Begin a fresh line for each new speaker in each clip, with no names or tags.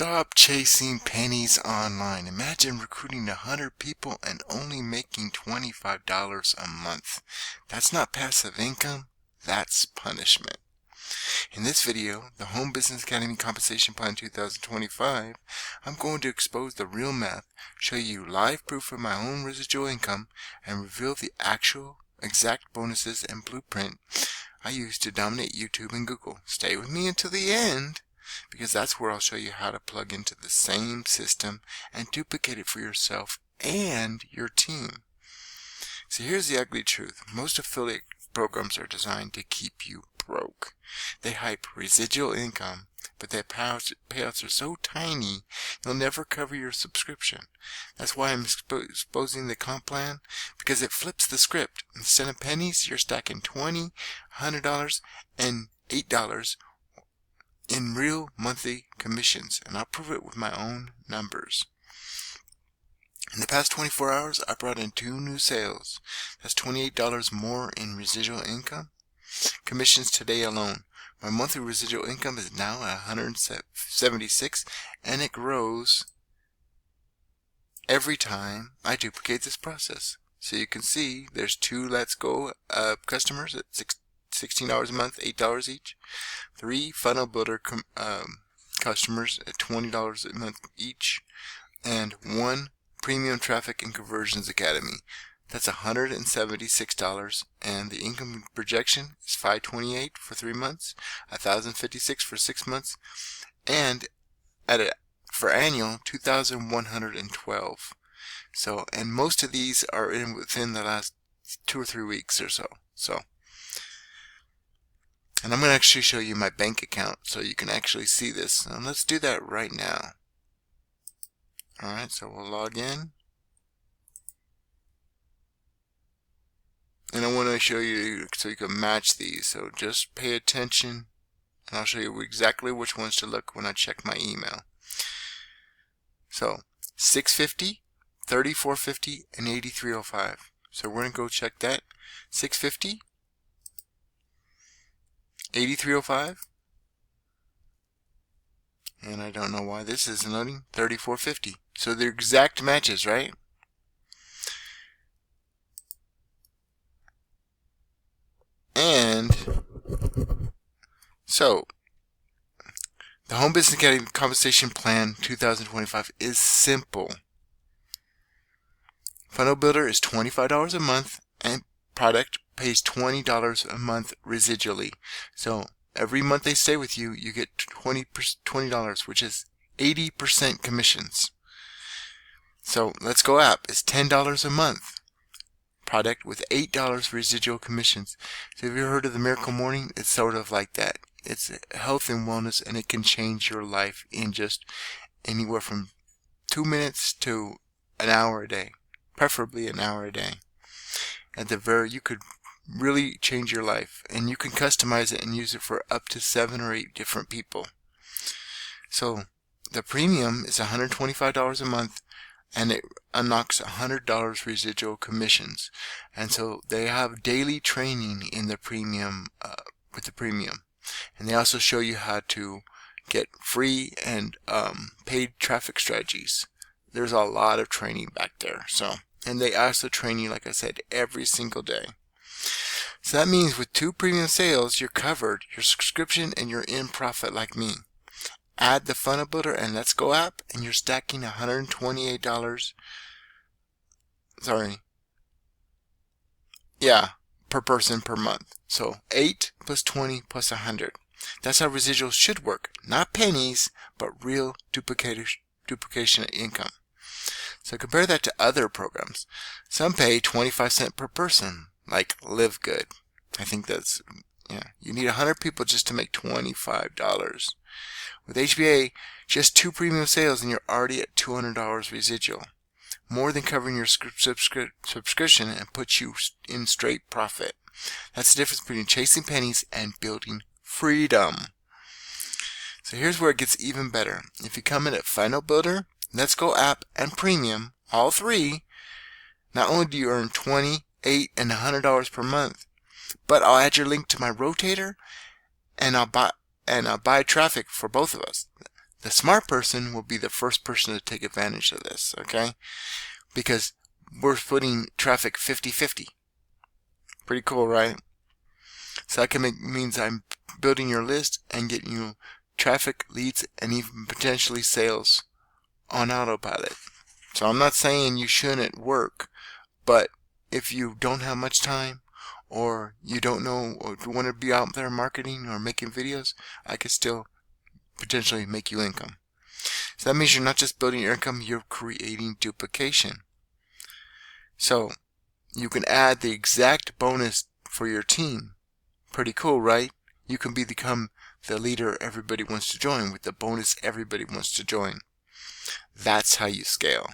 Stop chasing pennies online. Imagine recruiting 100 people and only making $25 a month. That's not passive income, that's punishment. In this video, the Home Business Academy Compensation Plan 2025, I'm going to expose the real math, show you live proof of my own residual income, and reveal the actual exact bonuses and blueprint I use to dominate YouTube and Google. Stay with me until the end, because that's where I'll show you how to plug into the same system and duplicate it for yourself and your team. So here's the ugly truth. Most affiliate programs are designed to keep you broke. They hype residual income, but their payouts are so tiny you'll never cover your subscription. That's why I'm exposing the comp plan, because it flips the script. Instead of pennies, you're stacking $20, $100, and $8 in real monthly commissions, and I'll prove it with my own numbers. In the past 24 hours, I brought in 2 new sales. That's $28 more in residual income. Commissions today alone. My monthly residual income is now at $176, and it grows every time I duplicate this process. So you can see there's 2 Let's Go customers at $16 a month, $8 each. 3 Funnel Builder customers at $20 a month each, and 1 Premium Traffic and Conversions Academy. That's $176, and the income projection is $528 for 3 months, $1,056 for 6 months, and for annual $2,112. So, and most of these are within the last 2 or 3 weeks or so. And I'm going to actually show you my bank account so you can actually see this. And let's do that right now. Alright, so we'll log in. And I want to show you so you can match these. So just pay attention, and I'll show you exactly which ones to look when I check my email. So $650, $34.50, and $83.05. So we're going to go check that. $650, $83.05, and I don't know why this isn't loading. $34.50. So they're exact matches, right? And so the Home Business Academy Compensation Plan 2025 is simple. Funnel Builder is $25 a month, and product pays $20 a month residually. So every month they stay with you, you get $20, which is 80% commissions. So Let's Go app is $10 a month. Product with $8 residual commissions. So have you heard of the Miracle Morning? It's sort of like that. It's health and wellness, and it can change your life in just anywhere from 2 minutes to an hour a day, preferably an hour a day. You could really change your life, and you can customize it and use it for up to 7 or 8 different people. So the premium is $125 a month, and it unlocks $100 residual commissions. And so they have daily training in the premium, with the premium. And they also show you how to get free and paid traffic strategies. There's a lot of training back there. And they also train you, like I said, every single day. So that means with 2 premium sales, you're covered, your subscription, and you're in profit like me. Add the Funnel Builder and Let's Go app, and you're stacking $128. Per person per month. So 8 plus 20 plus 100. That's how residuals should work. Not pennies, but real duplication income. So compare that to other programs. Some pay 25 cents per person, like Livegood. I think that's, you need 100 people just to make $25. With HBA, just 2 premium sales and you're already at $200 residual. More than covering your subscription and puts you in straight profit. That's the difference between chasing pennies and building freedom. So here's where it gets even better. If you come in at Funnel Builder, Let's Go app, and Premium, all 3, not only do you earn $20, $8, and $100 per month, but I'll add your link to my rotator, and I'll buy traffic for both of us. The smart person will be the first person to take advantage of this, okay? Because we're putting traffic 50-50. Pretty cool, right? So that means I'm building your list and getting you traffic, leads, and even potentially sales on autopilot. So I'm not saying you shouldn't work, but if you don't have much time, or you don't know, or you want to be out there marketing or making videos, I could still potentially make you income. So that means you're not just building your income, you're creating duplication. So you can add the exact bonus for your team. Pretty cool, right? You can become the leader everybody wants to join with the bonus everybody wants to join. That's how you scale.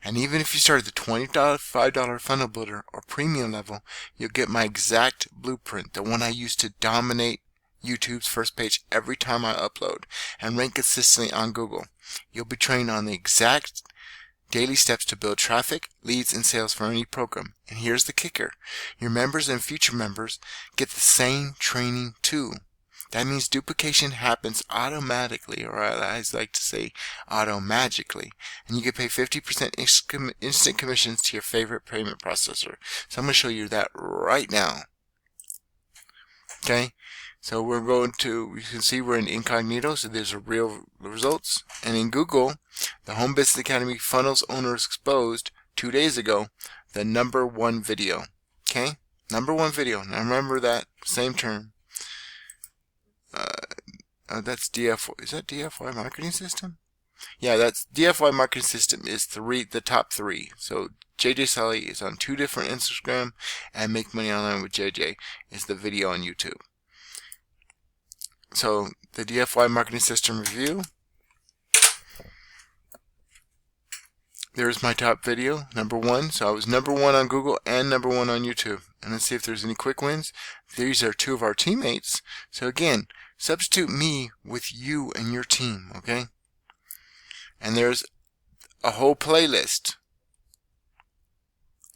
And even if you start at the $25 funnel builder or premium level, you'll get my exact blueprint, the one I use to dominate YouTube's first page every time I upload and rank consistently on Google. You'll be trained on the exact daily steps to build traffic, leads, and sales for any program. And here's the kicker. Your members and future members get the same training too. That means duplication happens automatically, or I like to say auto-magically. And you can pay 50% instant commissions to your favorite payment processor. So I'm going to show you that right now. Okay? So we're going to, you can see we're in incognito, so there's real results. And in Google, the Home Business Academy Funnels Owners Exposed 2 days ago, the #1 video. Okay? #1 video. Now remember that same term. That's DFY. Is that DFY marketing system? Yeah, that's DFY marketing system is the top 3. So JJ Sully is on 2 different Instagram, and Make Money Online with JJ is the video on YouTube. So the DFY marketing system review. There's my top video, #1. So I was #1 on Google and #1 on YouTube. And let's see if there's any quick wins. These are 2 of our teammates. So again, substitute me with you and your team, okay? And there's a whole playlist.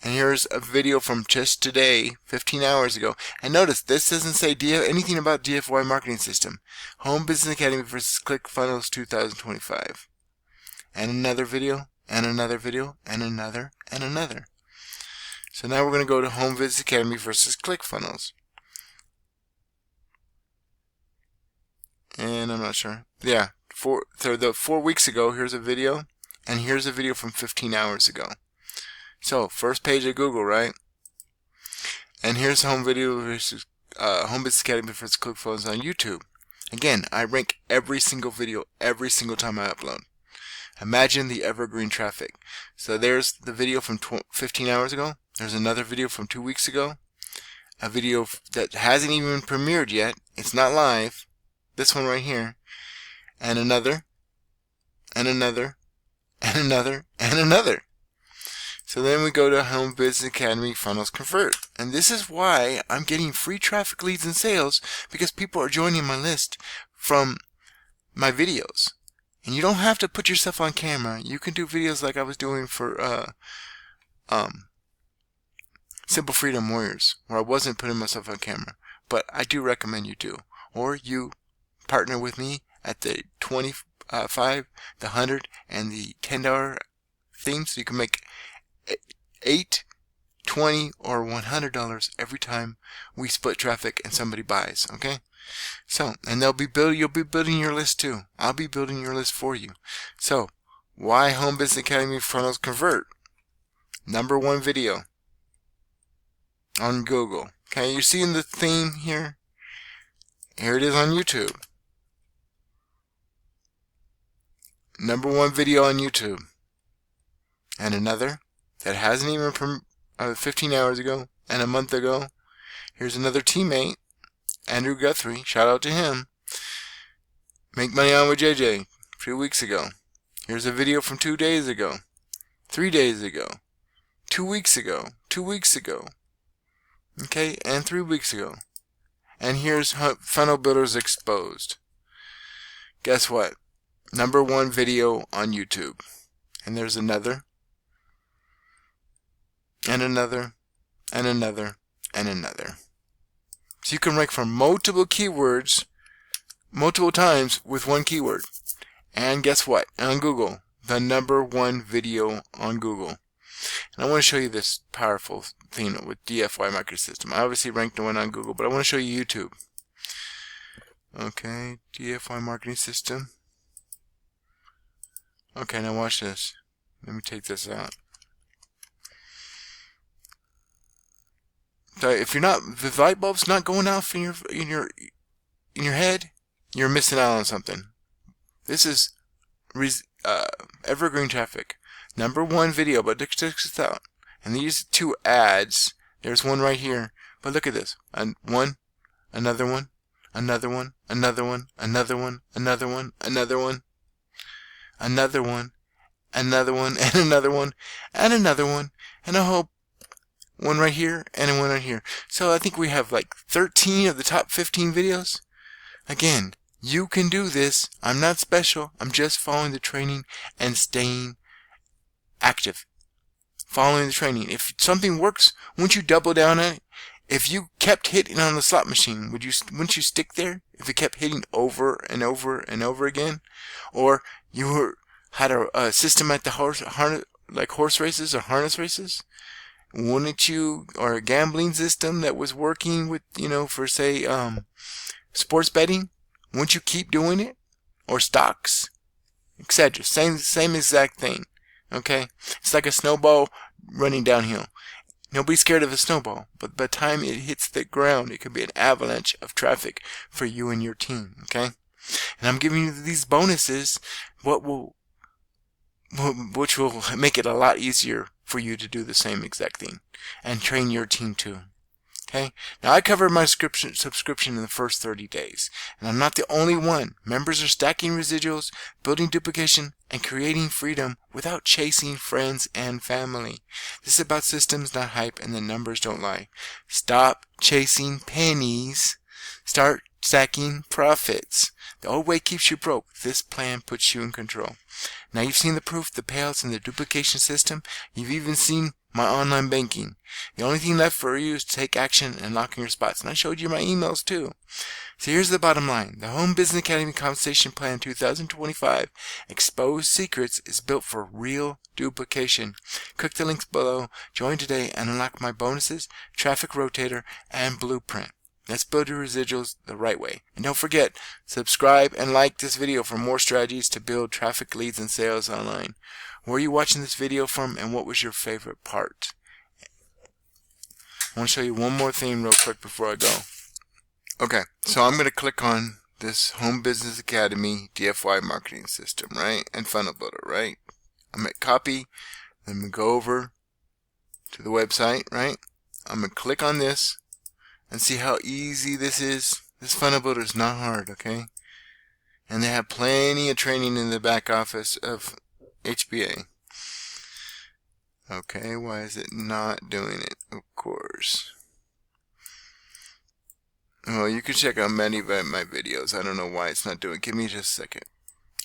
And here's a video from just today, 15 hours ago. And notice, this doesn't say anything about DFY marketing system. Home Business Academy versus ClickFunnels 2025. And another video, and another video, and another, and another. So now we're going to go to Home Business Academy versus ClickFunnels. And I'm not sure. Yeah, 4 weeks ago, here's a video. And here's a video from 15 hours ago. So, first page of Google, right? And here's Home Video versus Home Business Academy versus ClickFunnels on YouTube. Again, I rank every single video every single time I upload. Imagine the evergreen traffic. So there's the video from 15 hours ago. There's another video from 2 weeks ago. A video that hasn't even premiered yet. It's not live. This one right here. And another. And another. And another. And another. So then we go to Home Business Academy Funnels Convert. And this is why I'm getting free traffic, leads, and sales, because people are joining my list from my videos. And you don't have to put yourself on camera. You can do videos like I was doing for Simple Freedom Warriors, where I wasn't putting myself on camera. But I do recommend you do. Or you partner with me at the 25, the 100, and the $10 themes, so you can make $8, $20, or $100 every time we split traffic and somebody buys. Okay? So, and you'll be building your list too. I'll be building your list for you. So, why Home Business Academy Funnels Convert? #1 video on Google. Okay, you're seeing the theme here? Here it is on YouTube. #1 video on YouTube. And another that hasn't even 15 hours ago and a month ago. Here's another teammate, Andrew Guthrie. Shout out to him. Make Money On with JJ 2 weeks ago. Here's a video from 2 days ago, 3 days ago, 2 weeks ago, 2 weeks ago. Okay, and 3 weeks ago. And here's Funnel Builders Exposed. Guess what? #1 video on YouTube. And there's another. And another. And another. And another. So you can rank for multiple keywords multiple times with one keyword. And guess what? On Google, the #1 video on Google. And I want to show you this powerful thing with DFY marketing system. I obviously ranked one on Google, but I want to show you YouTube. Okay, DFY marketing system. Okay, now watch this. Let me take this out. So if you're not, the light bulb's not going off in your head, you're missing out on something. This is evergreen traffic. #1 video, but check this out. And these 2 ads, there's one right here. But look at this. One, another one, another one, another one, another one, another one, another one, another one, another one, and another one, and another one, and a whole one right here, and one right here. So I think we have like 13 of the top 15 videos. Again, you can do this. I'm not special. I'm just following the training and staying active. Following the training. If something works, wouldn't you double down on it? If you kept hitting on the slot machine, wouldn't you stick there? If it kept hitting over and over and over again? Or you had a system at the horse races or harness races? Wouldn't you, or a gambling system that was working with, for say, sports betting? Wouldn't you keep doing it? Or stocks, etc. Same exact thing. Okay? It's like a snowball running downhill. Nobody's scared of a snowball, but by the time it hits the ground, it could be an avalanche of traffic for you and your team. Okay? And I'm giving you these bonuses, which will make it a lot easier for you to do the same exact thing and train your team too. Okay? Now I covered my subscription in the first 30 days, and I'm not the only one. Members are stacking residuals, building duplication, and creating freedom without chasing friends and family. This is about systems, not hype, and the numbers don't lie. Stop chasing pennies. Start stacking profits. The old way keeps you broke. This plan puts you in control. Now you've seen the proof, the payouts, and the duplication system. You've even seen my online banking. The only thing left for you is to take action and lock in your spots. And I showed you my emails too. So here's the bottom line. The Home Business Academy Compensation Plan 2025 Exposed Secrets is built for real duplication. Click the links below, join today, and unlock my bonuses, traffic rotator, and blueprint. Let's build your residuals the right way. And don't forget, subscribe and like this video for more strategies to build traffic, leads, and sales online. Where are you watching this video from, and what was your favorite part? I want to show you one more thing real quick before I go. Okay, so I'm going to click on this Home Business Academy DFY marketing system, right? And funnel builder, right? I'm at copy. Then I'm going to go over to the website, right? I'm going to click on this and see how easy this is. This funnel builder is not hard, okay? And they have plenty of training in the back office of HBA. Okay, why is it not doing it? Of course. Well, you can check out many of my videos. I don't know why it's not doing it. Give me just a second.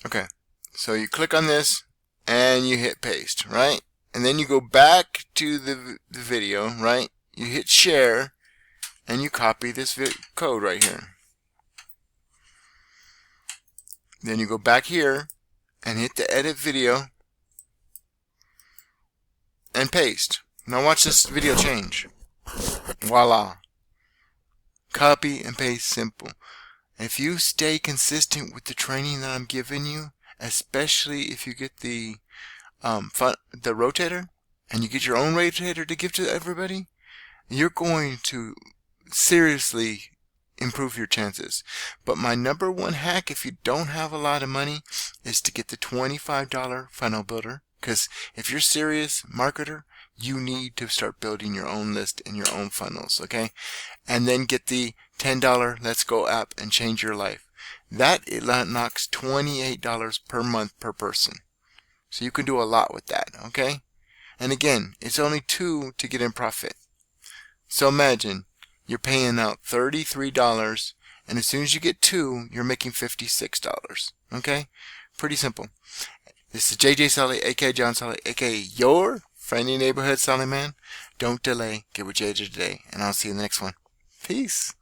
Okay, so you click on this and you hit paste, right? And then you go back to the video, right? You hit share and you copy this code right here. Then you go back here and hit the edit video and paste. Now watch this video change. Voila. Copy and paste, simple. If you stay consistent with the training that I'm giving you, especially if you get the rotator and you get your own rotator to give to everybody, you're going to seriously improve your chances. But my #1 hack, if you don't have a lot of money, is to get the $25 funnel builder. Because if you're a serious marketer, you need to start building your own list and your own funnels, okay? And then get the $10 Let's Go app and change your life. That it knocks $28 per month per person. So you can do a lot with that, okay? And again, it's only $2 to get in profit. So imagine you're paying out $33, and as soon as you get 2, you're making $56, okay? Pretty simple. This is JJ Sully, aka John Sully, aka your friendly neighborhood Sully man. Don't delay. Get with JJ today, and I'll see you in the next one. Peace.